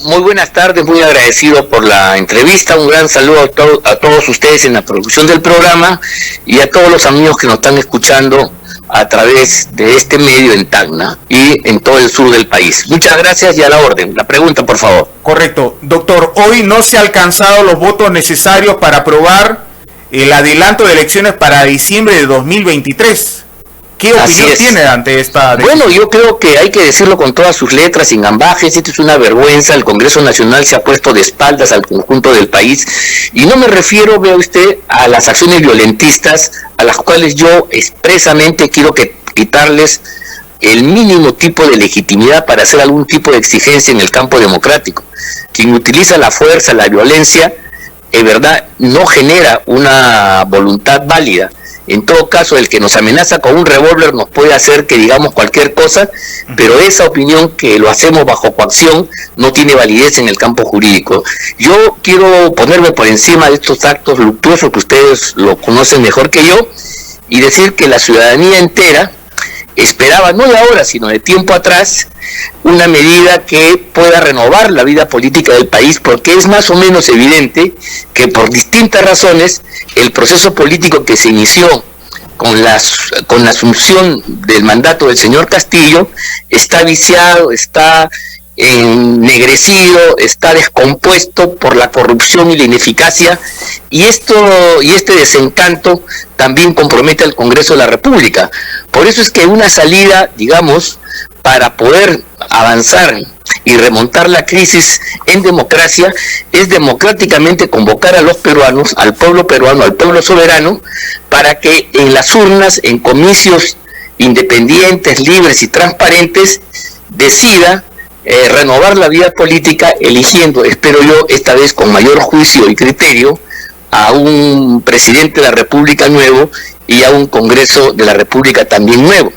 Muy buenas tardes, muy agradecido por la entrevista. Un gran saludo a todos ustedes en la producción del programa y a todos los amigos que nos están escuchando a través de este medio en Tacna y en todo el sur del país. Muchas gracias y a la orden. La pregunta, por favor. Correcto. Doctor, hoy no se han alcanzado los votos necesarios para aprobar el adelanto de elecciones para diciembre de 2023. ¿Qué opinión tiene ante esta decisión? Bueno, yo creo que hay que decirlo con todas sus letras, sin ambajes. Esto es una vergüenza. El Congreso Nacional se ha puesto de espaldas al conjunto del país. Y no me refiero, vea usted, a las acciones violentistas a las cuales yo expresamente quiero quitarles el mínimo tipo de legitimidad para hacer algún tipo de exigencia en el campo democrático. Quien utiliza la fuerza, la violencia, en verdad no genera una voluntad válida. En todo caso, el que nos amenaza con un revólver nos puede hacer que digamos cualquier cosa, pero esa opinión que lo hacemos bajo coacción no tiene validez en el campo jurídico. Yo quiero ponerme por encima de estos actos luctuosos que ustedes lo conocen mejor que yo y decir que la ciudadanía entera esperaba, no de ahora, sino de tiempo atrás, una medida que pueda renovar la vida política del país, porque es más o menos evidente que por distintas razones el proceso político que se inició con la asunción del mandato del señor Castillo está viciado, está ennegrecido, está descompuesto por la corrupción y la ineficacia, y este desencanto también compromete al Congreso de la República. Por eso es que una salida, digamos, para poder avanzar y remontar la crisis en democracia es democráticamente convocar a los peruanos, al pueblo peruano, al pueblo soberano, para que en las urnas, en comicios independientes, libres y transparentes, decida renovar la vida política eligiendo, espero yo, esta vez con mayor juicio y criterio, a un presidente de la República nuevo y a un Congreso de la República también nuevo.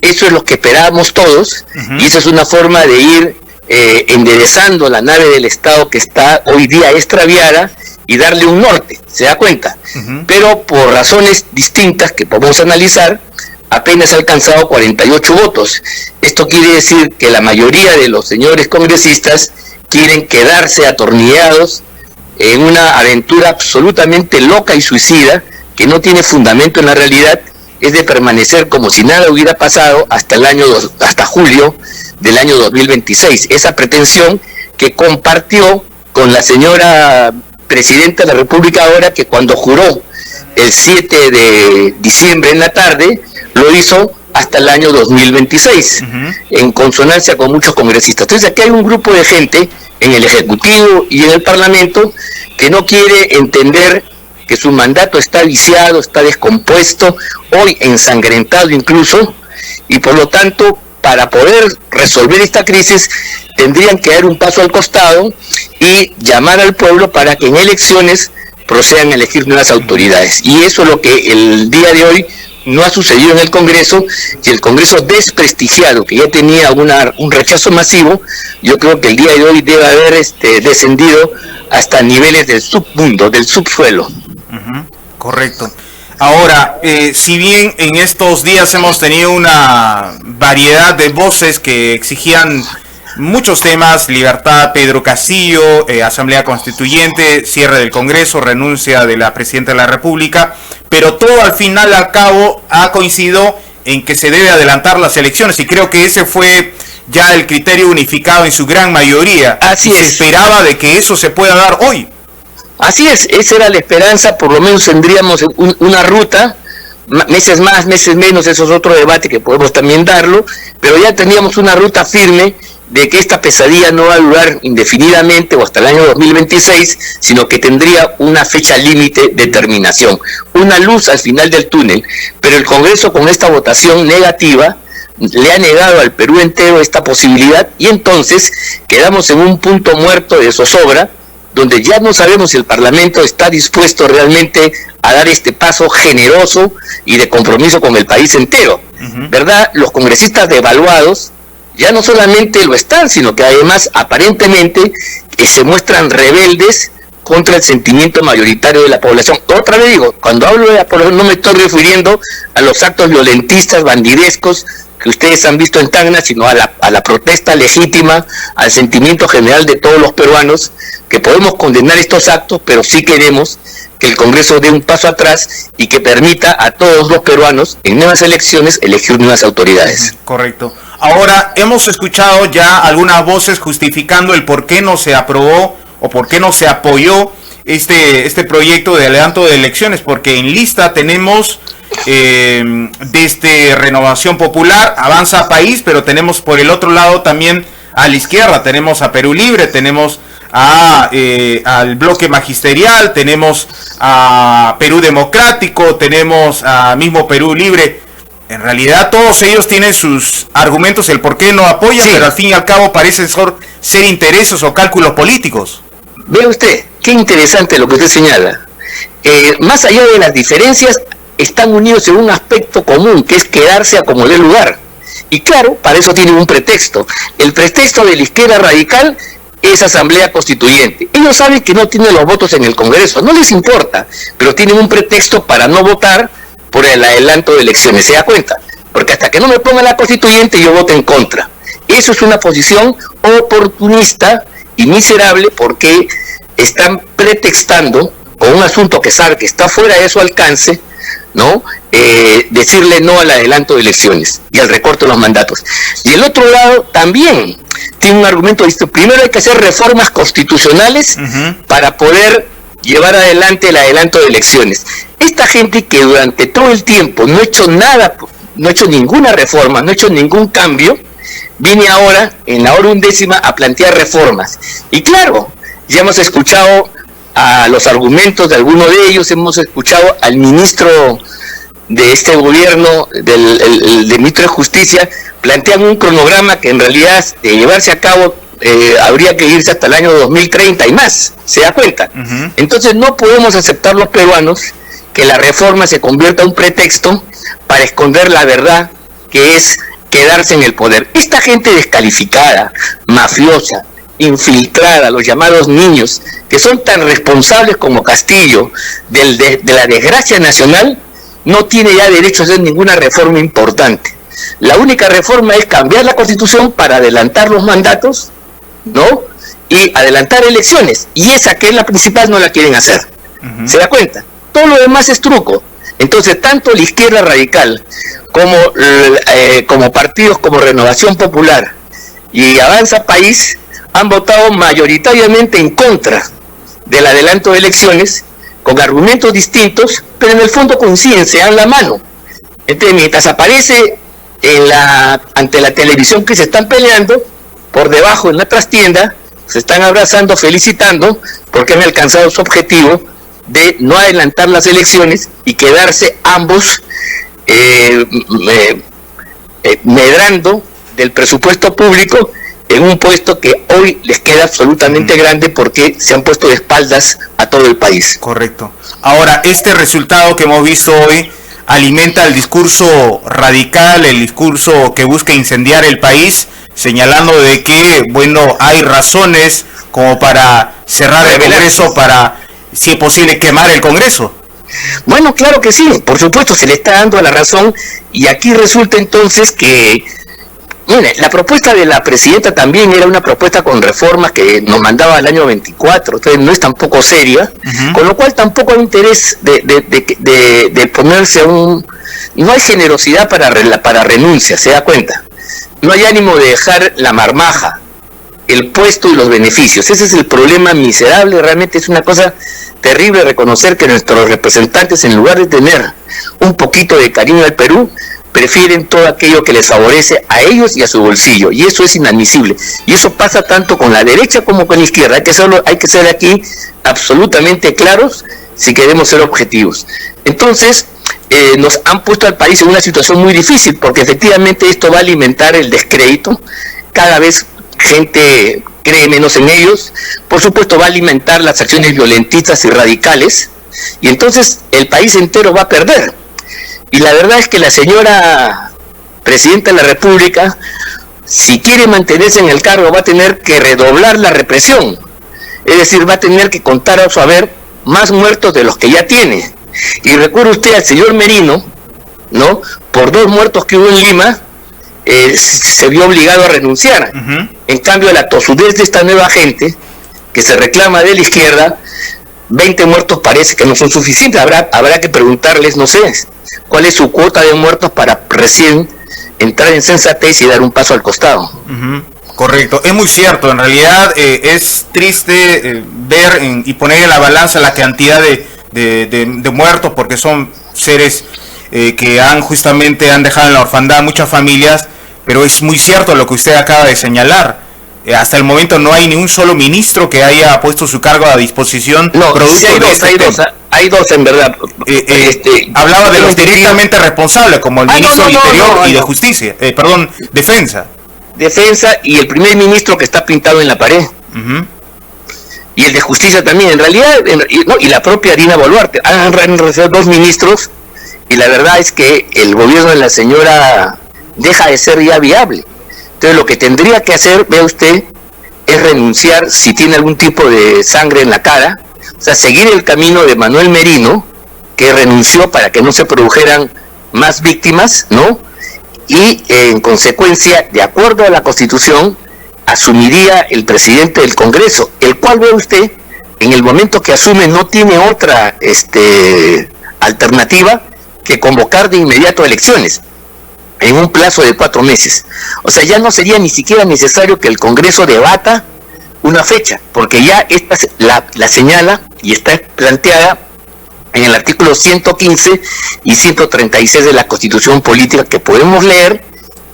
Eso es lo que esperábamos todos, y esa es una forma de ir enderezando la nave del Estado que está hoy día extraviada y darle un norte, ¿se da cuenta? Pero por razones distintas que podemos analizar, apenas ha alcanzado 48 votos. Esto quiere decir que la mayoría de los señores congresistas quieren quedarse atornillados en una aventura absolutamente loca y suicida que no tiene fundamento en la realidad, es de permanecer como si nada hubiera pasado hasta julio del año 2026. Esa pretensión que compartió con la señora presidenta de la República ahora, que cuando juró el 7 de diciembre en la tarde, lo hizo hasta el año 2026, en consonancia con muchos congresistas. Entonces aquí hay un grupo de gente en el Ejecutivo y en el Parlamento que no quiere entender que su mandato está viciado, está descompuesto, hoy ensangrentado incluso, y por lo tanto, para poder resolver esta crisis, tendrían que dar un paso al costado y llamar al pueblo para que en elecciones procedan a elegir nuevas autoridades. Y eso es lo que el día de hoy no ha sucedido en el Congreso, y el Congreso desprestigiado, que ya tenía un rechazo masivo, yo creo que el día de hoy debe haber descendido hasta niveles del submundo, del subsuelo. Correcto. Ahora, si bien en estos días hemos tenido una variedad de voces que exigían muchos temas, libertad, Pedro Castillo, Asamblea Constituyente, cierre del Congreso, renuncia de la Presidenta de la República, pero todo al final al cabo ha coincidido en que se debe adelantar las elecciones, y creo que ese fue ya el criterio unificado en su gran mayoría. Así es. Se esperaba de que eso se pueda dar hoy. Así es, esa era la esperanza. Por lo menos tendríamos una ruta, meses más, meses menos, eso es otro debate que podemos también darlo, pero ya teníamos una ruta firme de que esta pesadilla no va a durar indefinidamente o hasta el año 2026, sino que tendría una fecha límite de terminación, una luz al final del túnel. Pero el Congreso, con esta votación negativa, le ha negado al Perú entero esta posibilidad, y entonces quedamos en un punto muerto de zozobra, donde ya no sabemos si el Parlamento está dispuesto realmente a dar este paso generoso y de compromiso con el país entero. ¿Verdad? Los congresistas devaluados ya no solamente lo están, sino que además aparentemente se muestran rebeldes contra el sentimiento mayoritario de la población. Otra vez digo, cuando hablo de la población no me estoy refiriendo a los actos violentistas, bandidescos que ustedes han visto en Tacna, sino a la protesta legítima, al sentimiento general de todos los peruanos, que podemos condenar estos actos, pero sí queremos que el Congreso dé un paso atrás y que permita a todos los peruanos en nuevas elecciones elegir nuevas autoridades. Correcto. Ahora, hemos escuchado ya algunas voces justificando el por qué no se aprobó o por qué no se apoyó este proyecto de adelanto de elecciones, porque en lista tenemos desde Renovación Popular, Avanza País, pero tenemos por el otro lado también a la izquierda, tenemos a Perú Libre, tenemos al bloque magisterial, tenemos a Perú Democrático, tenemos a mismo Perú Libre. En realidad todos ellos tienen sus argumentos el por qué no apoyan, sí, pero al fin y al cabo parecen ser intereses o cálculos políticos. Ve usted, qué interesante lo que usted señala. Más allá de las diferencias, están unidos en un aspecto común, que es quedarse a como dé lugar. Y claro, para eso tienen un pretexto. El pretexto de la izquierda radical es asamblea constituyente. Ellos saben que no tienen los votos en el Congreso, no les importa, pero tienen un pretexto para no votar por el adelanto de elecciones. ¿Se da cuenta? Porque hasta que no me pongan la constituyente yo voto en contra. Eso es una posición oportunista y miserable, porque están pretextando con un asunto que sabe que está fuera de su alcance, ¿no? Decirle no al adelanto de elecciones y al recorte de los mandatos. Y el otro lado también tiene un argumento distinto. Primero hay que hacer reformas constitucionales para poder llevar adelante el adelanto de elecciones. Esta gente que durante todo el tiempo no ha hecho nada, no ha hecho ninguna reforma, no ha hecho ningún cambio, viene ahora en la hora 11 a plantear reformas. Y claro, ya hemos escuchado a los argumentos de algunos de ellos, hemos escuchado al ministro de este gobierno, el ministro de Justicia, plantean un cronograma que en realidad de llevarse a cabo habría que irse hasta el año 2030 y más, ¿se da cuenta? Entonces no podemos aceptar los peruanos que la reforma se convierta en un pretexto para esconder la verdad, que es quedarse en el poder. Esta gente descalificada, mafiosa, infiltrada, los llamados niños, que son tan responsables como Castillo de la desgracia nacional, no tiene ya derecho a hacer ninguna reforma importante. La única reforma es cambiar la Constitución para adelantar los mandatos, ¿no? Y adelantar elecciones. Y esa, que es la principal, no la quieren hacer. ¿Se da cuenta? Todo lo demás es truco. Entonces, tanto la izquierda radical como partidos como Renovación Popular y Avanza País han votado mayoritariamente en contra del adelanto de elecciones, con argumentos distintos, pero en el fondo coinciden, se dan la mano. Entonces, mientras aparece ante la televisión que se están peleando, por debajo en la trastienda se están abrazando, felicitando, porque han alcanzado su objetivo de no adelantar las elecciones y quedarse ambos medrando del presupuesto público en un puesto que hoy les queda absolutamente grande, porque se han puesto de espaldas a todo el país. Correcto. Ahora, este resultado que hemos visto hoy alimenta el discurso radical, el discurso que busca incendiar el país, señalando de que, bueno, hay razones como para cerrar el Congreso, para, si es posible, quemar el Congreso. Bueno, claro que sí, por supuesto, se le está dando a la razón, y aquí resulta entonces que, mire, la propuesta de la presidenta también era una propuesta con reformas que nos mandaba el año 24, entonces no es tampoco seria, con lo cual tampoco hay interés de ponerse a un... No hay generosidad para renuncia, ¿se da cuenta? No hay ánimo de dejar la marmaja, el puesto y los beneficios. Ese es el problema miserable. Realmente es una cosa terrible reconocer que nuestros representantes, en lugar de tener un poquito de cariño al Perú, prefieren todo aquello que les favorece a ellos y a su bolsillo, y eso es inadmisible. Y eso pasa tanto con la derecha como con la izquierda. Hay que ser aquí absolutamente claros si queremos ser objetivos. Entonces, nos han puesto al país en una situación muy difícil, porque efectivamente esto va a alimentar el descrédito. Cada vez gente cree menos en ellos. Por supuesto, va a alimentar las acciones violentistas y radicales, y entonces el país entero va a perder. Y la verdad es que la señora presidenta de la República, si quiere mantenerse en el cargo, va a tener que redoblar la represión. Es decir, va a tener que contar a su haber más muertos de los que ya tiene. Y recuerde usted al señor Merino, ¿no? Por 2 muertos que hubo en Lima, se vio obligado a renunciar. En cambio, la tosudez de esta nueva gente, que se reclama de la izquierda, 20 muertos parece que no son suficientes. Habrá que preguntarles, no sé, cuál es su cuota de muertos para recién entrar en sensatez y dar un paso al costado. Correcto, es muy cierto. En realidad es triste ver y poner en la balanza la cantidad de muertos, porque son seres que justamente han dejado en la orfandad muchas familias, pero es muy cierto lo que usted acaba de señalar. Hasta el momento no hay ni un solo ministro que haya puesto su cargo a disposición. No, sí hay dos en verdad. Hablaba de los directamente responsables, como el ministro del Interior y de Justicia, Defensa. Defensa y el primer ministro que está pintado en la pared. Y el de Justicia también, en realidad, y la propia Dina Boluarte. Han recibido 2 ministros, y la verdad es que el gobierno de la señora deja de ser ya viable. Entonces lo que tendría que hacer, vea usted, es renunciar si tiene algún tipo de sangre en la cara, o sea, seguir el camino de Manuel Merino, que renunció para que no se produjeran más víctimas, ¿no? Y en consecuencia, de acuerdo a la Constitución, asumiría el presidente del Congreso, el cual, ve usted, en el momento que asume no tiene otra alternativa que convocar de inmediato elecciones en un plazo de 4 meses. O sea, ya no sería ni siquiera necesario que el Congreso debata una fecha, porque ya esta la señala y está planteada en el artículo 115 y 136 de la Constitución Política, que podemos leer,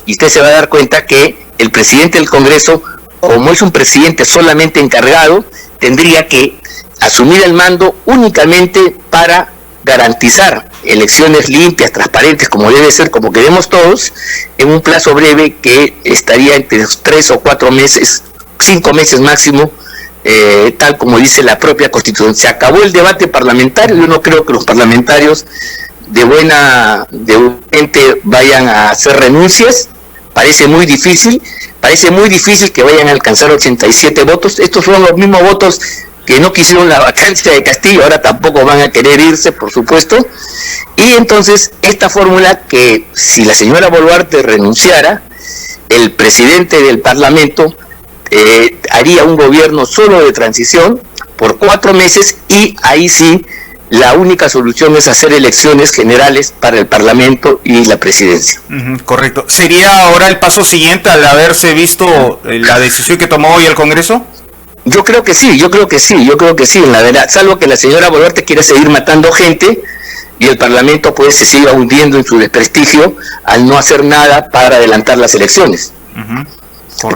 y usted se va a dar cuenta que el presidente del Congreso, como es un presidente solamente encargado, tendría que asumir el mando únicamente para garantizar elecciones limpias, transparentes, como debe ser, como queremos todos, en un plazo breve que estaría entre 3 o 4 meses, 5 meses máximo, tal como dice la propia Constitución. Se acabó el debate parlamentario. Yo no creo que los parlamentarios de vayan a hacer renuncias. Parece muy difícil que vayan a alcanzar 87 votos. Estos son los mismos votos que no quisieron la vacancia de Castillo, ahora tampoco van a querer irse, por supuesto. Y entonces esta fórmula, que si la señora Boluarte renunciara, el presidente del Parlamento haría un gobierno solo de transición por 4 meses, y ahí sí la única solución es hacer elecciones generales para el Parlamento y la presidencia. Correcto. ¿Sería ahora el paso siguiente al haberse visto la decisión que tomó hoy el Congreso? Yo creo que sí, en la verdad, salvo que la señora Boluarte quiere seguir matando gente y el Parlamento pues se siga hundiendo en su desprestigio al no hacer nada para adelantar las elecciones.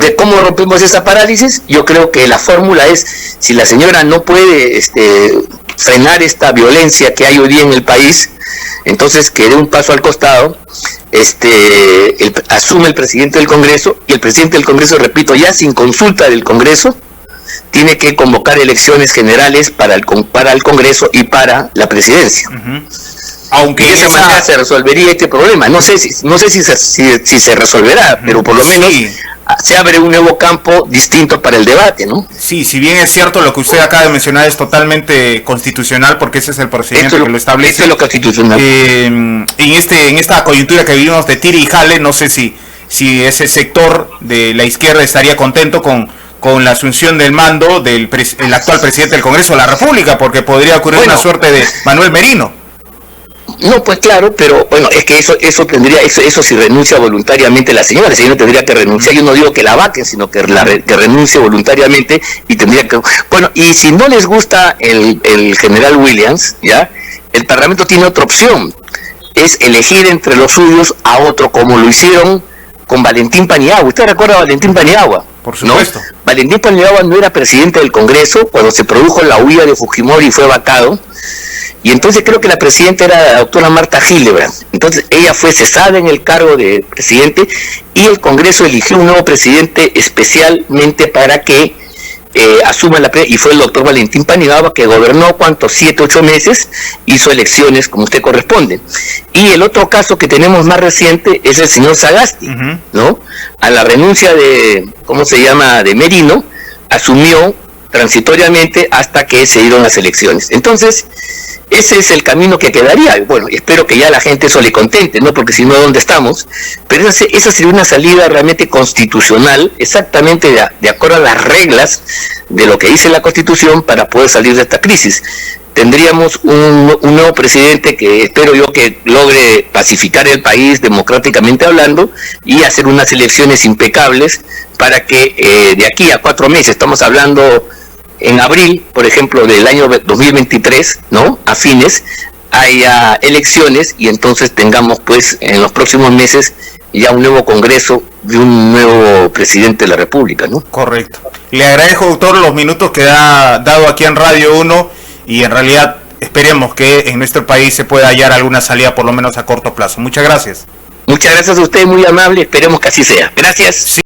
¿De cómo rompemos esa parálisis? Yo creo que la fórmula es, si la señora no puede frenar esta violencia que hay hoy día en el país, entonces que dé un paso al costado, asume el presidente del Congreso, y el presidente del Congreso, repito, ya sin consulta del Congreso, tiene que convocar elecciones generales para el Congreso y para la presidencia. Aunque de esa manera se resolvería este problema. No sé si se resolverá, pero por lo menos se abre un nuevo campo distinto para el debate, ¿no? Sí, si bien es cierto lo que usted acaba de mencionar es totalmente constitucional, porque ese es el procedimiento que lo establece. Esto es lo constitucional. En esta coyuntura que vivimos de tira y jale, no sé si ese sector de la izquierda estaría contento con la asunción del mando del actual presidente del Congreso de la República, porque podría ocurrir una suerte de Manuel Merino. No, pues claro, pero bueno, es que eso si renuncia voluntariamente la señora tendría que renunciar. Yo no digo que la vaquen, sino que renuncie voluntariamente, y tendría que... Bueno, y si no les gusta el general Williams, ¿ya? El Parlamento tiene otra opción, es elegir entre los suyos a otro, como lo hicieron con Valentín Paniagua. ¿Usted recuerda a Valentín Paniagua? Por supuesto. ¿No? Valentín Paniagua no era presidente del Congreso cuando se produjo la huida de Fujimori y fue vacado. Y entonces creo que la presidenta era la doctora Marta Hildebrand. Entonces ella fue cesada en el cargo de presidente, y el Congreso eligió un nuevo presidente especialmente para que asuma y fue el doctor Valentín Paniagua, que gobernó 7, 8 meses, hizo elecciones como usted corresponde. Y el otro caso que tenemos más reciente es el señor Sagasti, ¿no? A la renuncia de Merino, asumió transitoriamente hasta que se dieron las elecciones. Entonces, ese es el camino que quedaría. Bueno, espero que ya la gente eso le contente, ¿no? Porque si no, ¿dónde estamos? Pero esa sería una salida realmente constitucional, exactamente de acuerdo a las reglas de lo que dice la Constitución para poder salir de esta crisis. Tendríamos un nuevo presidente que espero yo que logre pacificar el país democráticamente hablando y hacer unas elecciones impecables para que de aquí a 4 meses, estamos hablando en abril, por ejemplo, del año 2023, ¿no? A fines, haya elecciones y entonces tengamos pues en los próximos meses ya un nuevo Congreso y un nuevo presidente de la República, ¿no? Correcto. Le agradezco, doctor, los minutos que ha dado aquí en Radio 1 y en realidad esperemos que en nuestro país se pueda hallar alguna salida por lo menos a corto plazo. Muchas gracias. Muchas gracias a usted, muy amable, esperemos que así sea. Gracias. Sí.